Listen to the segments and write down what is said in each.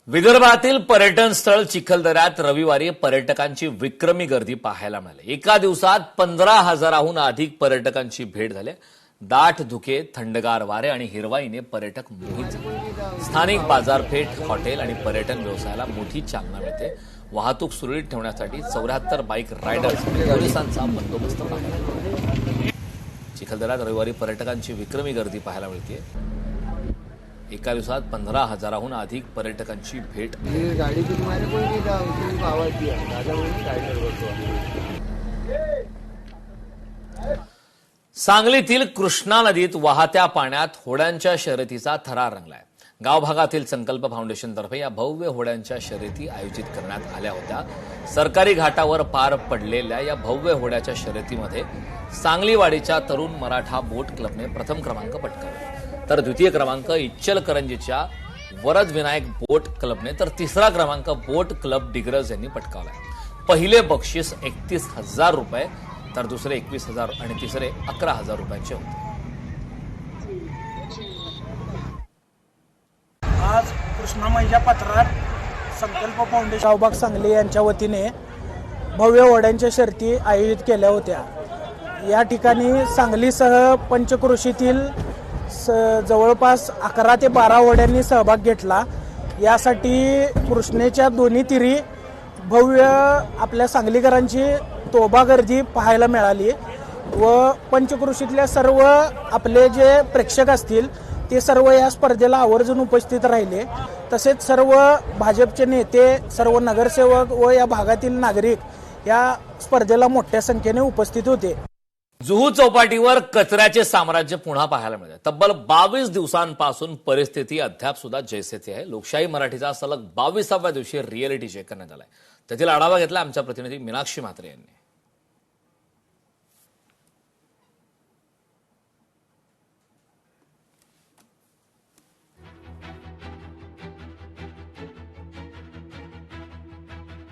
विदर्भातील पर्यटन स्थळ चिखलदऱ्यात रविवारी पर्यटकांची विक्रमी गर्दी पाहायला मिळाली। एका दिवसात 15,000हून अधिक पर्यटकांची भेट झाली। दाट धुके, थंडगार वारे आणि हिरवाईने पर्यटक मोहित झाले। स्थानिक बाजारपेठ, हॉटेल आणि पर्यटन व्यवसायाला मोठी चालना मिळते। वाहतूक सुरळीत ठेवण्यासाठी 74 बाईक रायडर्स आणि पोलिसांचा बंदोबस्त पाहायला मिळतो। चिखलदऱ्यात रविवारी पर्यटकांची विक्रमी गर्दी पाहायला मिळते। एका दिवसात 15,000हून अधिक पर्यटकांची भेट। गाड़ी की तुम्हारे कोई नहीं था, उसने आवाज दिया दादा वही राइडर बसो। सांगलीतील कृष्णा नदीत वाहत्या पाण्यात होड्यांच्या शर्यतीचा थरार रंगलाय। गावभागातील संकल्प फाउंडेशनतर्फे या भव्य होड्यांच्या शर्यती आयोजित करण्यात आल्या होत्या। सरकारी घाटावर पार पडलेल्या या भव्य होड्याच्या शर्यतीमध्ये सांगलीवाडीच्या तरुण मराठा बोट क्लबने प्रथम क्रमांक पटकावला, तर द्वितीय क्रमांक इच्चलकरंजीच्या वरद विनायक बोट क्लबने, तर तिसरा क्रमांक बोट क्लब डिग्रज यांनी पटकावला। पहिले बक्षीस 31,000 रुपये, तर दुसरे 21,000 आणि तिसरे 11,000 रुपयांचे होते। आज कृष्णामाईच्या पात्रात संकल्प फाउंडेशन गावभाग सांगली यांच्या वतीने भव्य होड्यांच्या शर्यती आयोजित केल्या होत्या। या ठिकाणी सांगलीसह पंचक्रोशीतील जवळपास 11 ते 12 होड्यांनी सहभाग घेतला। यासाठी कृष्णेच्या दोन्ही तीरी भव्य आपल्या सांगलीकरांची तोबा गर्दी पाहायला मिळाली व पंचक्रोशीतल्या सर्व आपले जे प्रेक्षक असतील ते सर्व या स्पर्धेला आवर्जून उपस्थित राहिले। तसेच सर्व भाजपचे नेते, सर्व नगरसेवक व या भागातील नागरिक या स्पर्धेला मोठ्या संख्येने उपस्थित होते। जुहू चौपाटीवर कचऱ्याचे साम्राज्य पुन्हा पाहायला मिळते। तब्बल 22 दिवसांपासून परिस्थिती अद्याप सुद्धा जैसे थे आहे। लोकशाही मराठीचा सलग 22व्या दिवशी रिअलिटी चेक करण्यात आलाय। त्यातील आढावा घेतला आमच्या प्रतिनिधी मीनाक्षी म्हात्रे यांनी।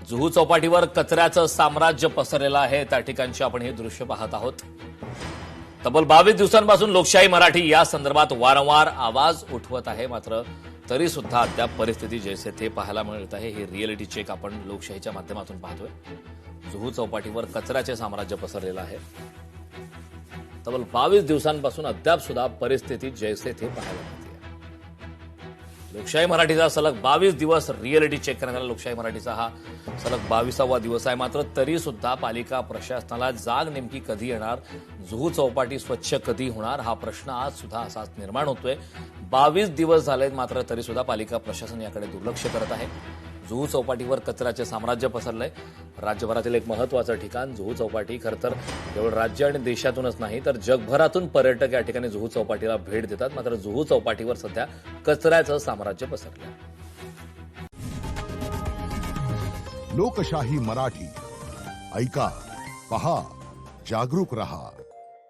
जुहू चौपाटीवर कचऱ्याचं साम्राज्य पसरलेलं आहे। त्या ठिकाणची आपण हे दृश्य पाहत आहोत। तब्बल 22 दिवसांपासून लोकशाही मराठी या संदर्भात वारंवार आवाज उठवत आहे, मात्र तरी सुद्धा अद्याप परिस्थिती जैसे थे पाहायला मिळत आहे। हे रिअलिटी चेक आपण लोकशाहीच्या माध्यमातून पाहतोय। जुहू चौपाटीवर कचऱ्याचे साम्राज्य पसरलेलं आहे। तब्बल 22 दिवसांपासून अद्याप सुद्धा परिस्थिती जैसे थे पाहायला मिळते। लोकशाही मराठीचा सलग 22 दिवस रिअलिटी चेक करण्यात आला। लोकशाही मराठीचा हा सलग 22वा दिवस आहे, मात्र तरी सुद्धा पालिका प्रशासनाला जाग नेमकी कधी येणार, जुहू चौपाटी स्वच्छ कधी होणार, हा प्रश्न आज सुद्धा असाच निर्माण होतोय। 22 दिवस झालेत, मात्र तरी सुद्धा पालिका प्रशासन याकडे दुर्लक्ष करत आहे। जुहू चौपाटीवर कचऱ्याचे साम्राज्य पसरलंय। राज्यभरातील एक महत्वाचं ठिकाण जुहू चौपाटी। खरं तर केवळ राज्य आणि देशातूनच नाही तर जगभरातून पर्यटक या ठिकाणी जुहू चौपाटीला भेट देतात, मात्र जुहू चौपाटीवर सध्या कचऱ्याचं साम्राज्य पसरलंय। लोकशाही मराठी ऐका, पहा, जागरूक रहा।